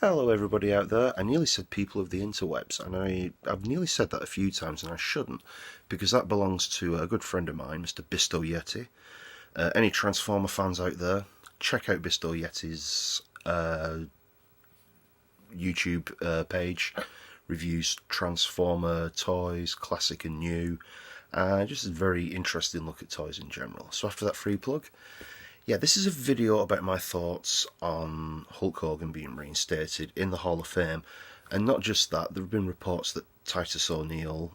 Hello everybody out there. I nearly said people of the interwebs, and I've nearly said that a few times, and I shouldn't, because that belongs to a good friend of mine, Mr. Bisto Yeti. Any Transformer fans out there, check out Bisto Yeti's YouTube page. Reviews Transformer toys, classic and new. Just a very interesting look at toys in general. So after that free plug, yeah, this is a video about my thoughts on Hulk Hogan being reinstated in the Hall of Fame. And not just that, there have been reports that Titus O'Neil,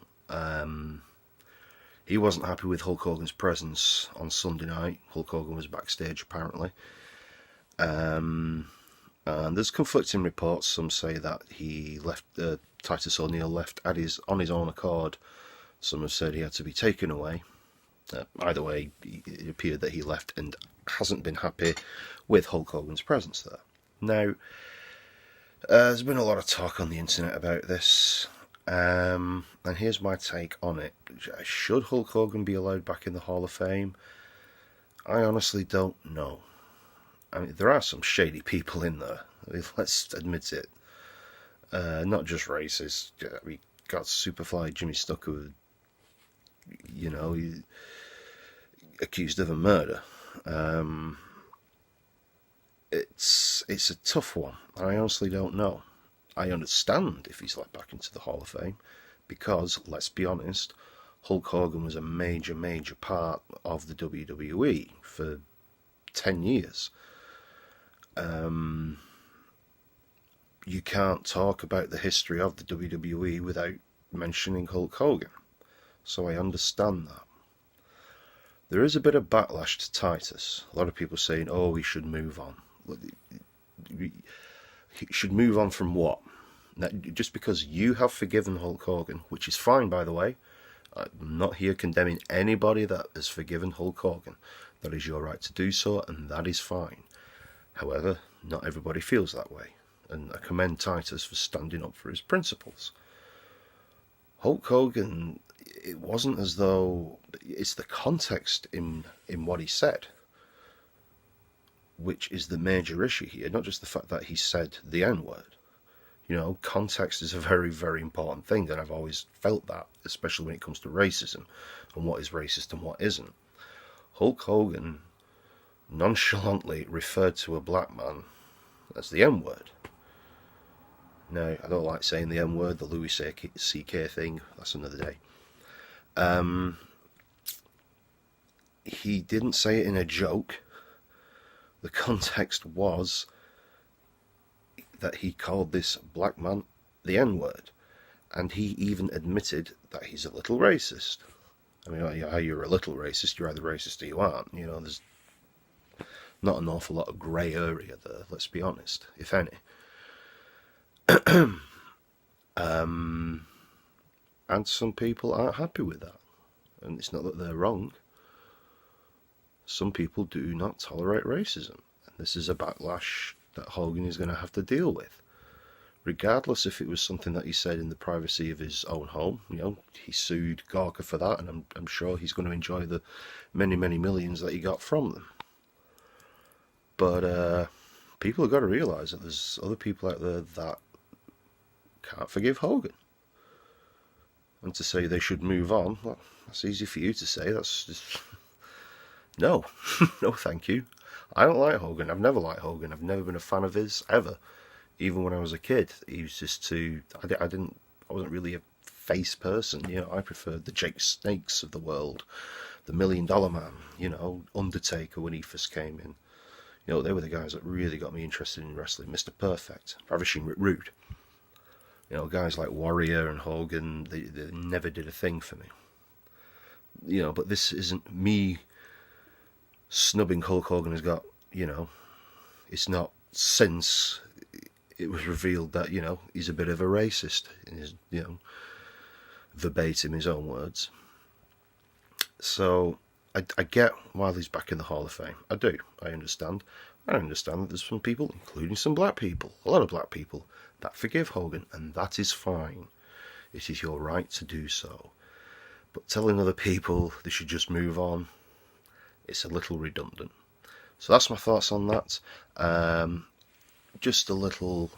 he wasn't happy with Hulk Hogan's presence on Sunday night. Hulk Hogan was backstage apparently. And there's conflicting reports. Some say that he left, Titus O'Neil left on his own accord. Some have said he had to be taken away. Either way, it appeared that he left and hasn't been happy with Hulk Hogan's presence there. Now, there's been a lot of talk on the internet about this, and here's my take on it. Should Hulk Hogan be allowed back in the Hall of Fame? I honestly don't know. I mean, there are some shady people in there, let's admit it. Not just racist. We got Superfly Jimmy Snuka, accused of a murder. It's a tough one. I honestly don't know. I understand if he's let back into the Hall of Fame, because let's be honest, Hulk Hogan was a major part of the WWE for 10 years. You can't talk about the history of the WWE without mentioning Hulk Hogan, so I understand that. There is a bit of backlash to Titus. A lot of people saying, oh, he should move on. He should move on from what? Now, just because you have forgiven Hulk Hogan, which is fine, by the way. I'm not here condemning anybody that has forgiven Hulk Hogan. That is your right to do so, and that is fine. However, not everybody feels that way. And I commend Titus for standing up for his principles. Hulk Hogan, it wasn't as though, it's the context in what he said, which is the major issue here, not just the fact that he said the N-word. Context is a very important thing, and I've always felt that, especially when it comes to racism, and what is racist and what isn't. Hulk Hogan nonchalantly referred to a black man as the N-word. Now, I don't like saying the N-word, the Louis C.K. thing, that's another day. He didn't say it in a joke. The context was that he called this black man the N-word, and he even admitted that he's a little racist. I mean, you're a little racist, you're either racist or you aren't. There's not an awful lot of grey area there, let's be honest, if any. And some people aren't happy with that, and it's not that they're wrong. Some people do not tolerate racism, and this is a backlash that Hogan is going to have to deal with, regardless if it was something that he said in the privacy of his own home. He sued Gawker for that, and I'm sure he's going to enjoy the many millions that he got from them. But people have got to realise that there's other people out there that can't forgive Hogan. And to say they should move on, well, that's easy for you to say. That's just... No. No thank you. I don't like Hogan. I've never liked Hogan. I've never been a fan of his, ever. Even when I was a kid. He was just too... I wasn't really a face person. I preferred the Jake Snakes of the world. The $1 Million Man. Undertaker when he first came in. They were the guys that really got me interested in wrestling. Mr. Perfect. Ravishing Rick Rude. Guys like Warrior and Hogan, they never did a thing for me. But this isn't me snubbing Hulk Hogan. Has got, it's not since it was revealed that, he's a bit of a racist in his, verbatim his own words. So I get why he's back in the Hall of Fame. I do. I understand. I understand that there's some people, including some black people, a lot of black people, that forgive Hogan, and that is fine. It is your right to do so. But telling other people they should just move on, it's a little redundant. So that's my thoughts on that. Just a little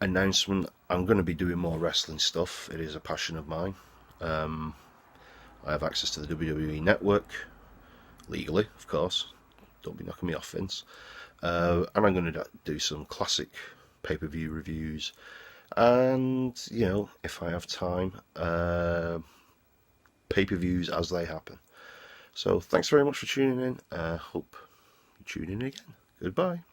announcement, I'm going to be doing more wrestling stuff. It is a passion of mine. I have access to the WWE Network, legally, of course. Don't be knocking me off, Vince. And I'm going to do some classic pay-per-view reviews. And, you know, if I have time, pay-per-views as they happen. So thanks very much for tuning in. Hope you tune in again. Goodbye.